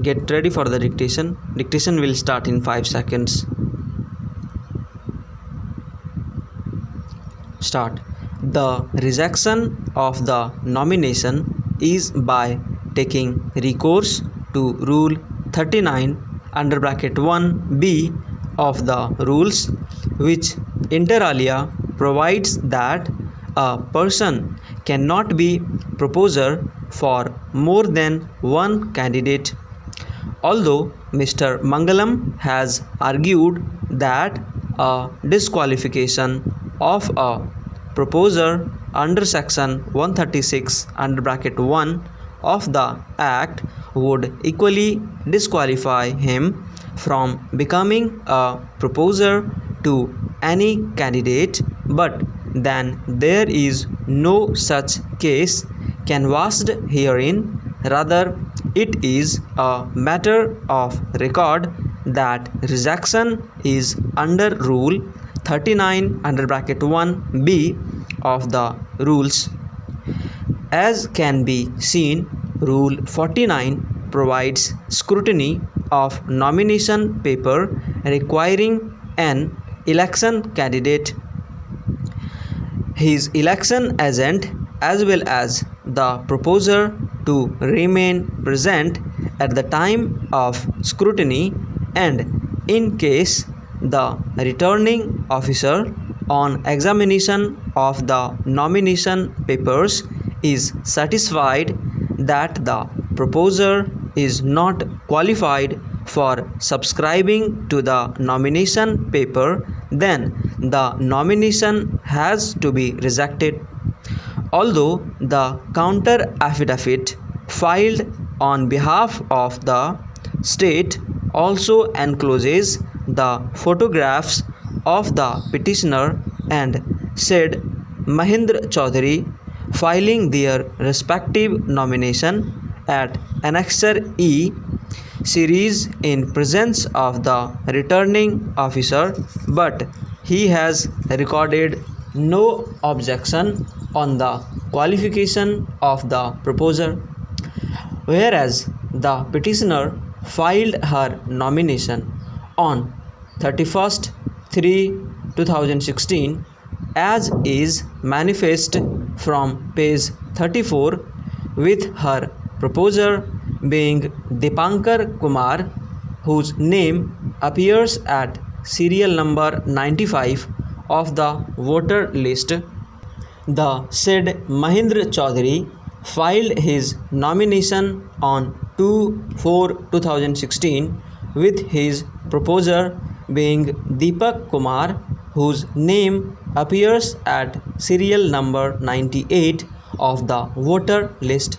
get ready for the dictation. Dictation will start in 5 seconds. Start. The rejection of the nomination is by taking recourse to Rule 39 under bracket 1b of the rules, which inter alia provides that a person cannot be proposer for more than one candidate. Although Mr. Mangalam has argued that a disqualification of a proposer under section 136 under bracket 1 of the Act would equally disqualify him from becoming a proposer to any candidate, but then there is no such case canvassed herein. Rather, it is a matter of record that rejection is under Rule 39 under bracket 1b of the rules. As can be seen, Rule 49 provides scrutiny of nomination paper requiring an election candidate, his election agent, as well as the proposer to remain present at the time of scrutiny, and in case the returning officer on examination of the nomination papers is satisfied that the proposer is not qualified for subscribing to the nomination paper, then the nomination has to be rejected. Although the counter affidavit filed on behalf of the state also encloses the photographs of the petitioner and said Mahindra Chaudhary filing their respective nomination at Annexure E series in presence of the returning officer, but he has recorded no objection on the qualification of the proposer, whereas the petitioner filed her nomination on 31/3/2016 as is manifest from page 34, with her proposer being Dipankar Kumar, whose name appears at serial number 95 of the voter list. The said Mahindra Chaudhary filed his nomination on 2/4/2016 with his proposer being Deepak Kumar, whose name appears at serial number 98 of the voter list.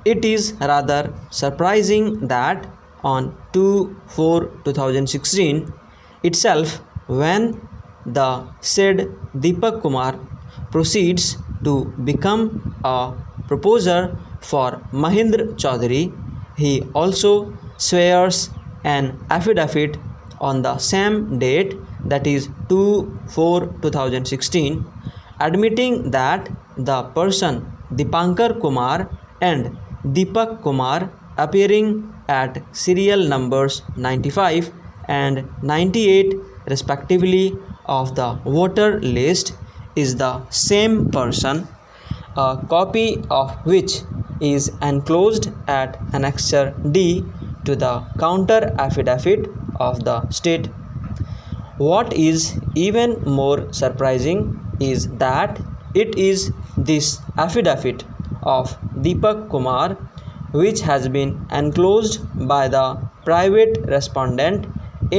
It is rather surprising that on 2/4/2016 itself, when the said Deepak Kumar proceeds to become a proposer for Mahindra Chaudhary, he also swears an affidavit on the same date, that is 2/4/2016, admitting that the person Dipankar Kumar and Deepak Kumar appearing at serial numbers 95 and 98 respectively of the voter list is the same person, a copy of which is enclosed at Annexure D to the counter affidavit of the state. What is even more surprising is that it is this affidavit of Deepak Kumar which has been enclosed by the private respondent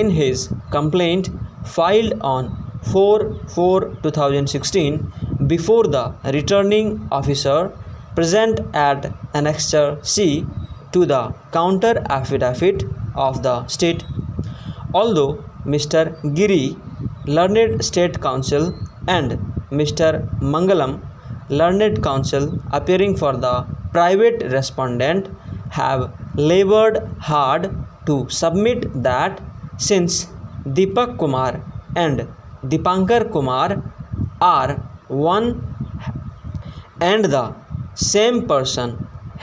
in his complaint filed on 4/4/2016 before the returning officer present at Annexure C to the counter affidavit of the state. Although Mr. Giri, learned state counsel, and Mr. Mangalam, learned counsel appearing for the private respondent, have labored hard to submit that since Deepak Kumar and Dipankar Kumar are one and the same person,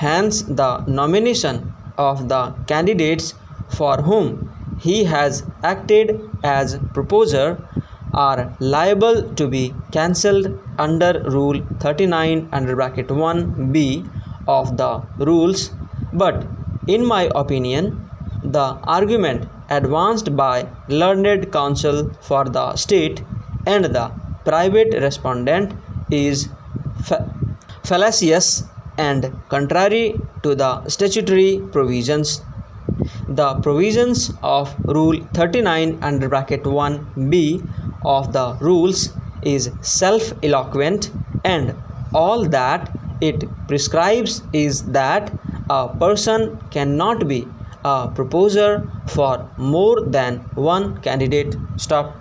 hence the nomination of the candidates for whom he has acted as proposer are liable to be cancelled under Rule 39 under bracket 1b of the rules, but in my opinion, the argument advanced by learned counsel for the state and the private respondent is fallacious and contrary to the statutory provisions. The provisions of Rule 39 under bracket 1b of the rules is self-eloquent, and all that it prescribes is that a person cannot be a proposer for more than one candidate. Stop.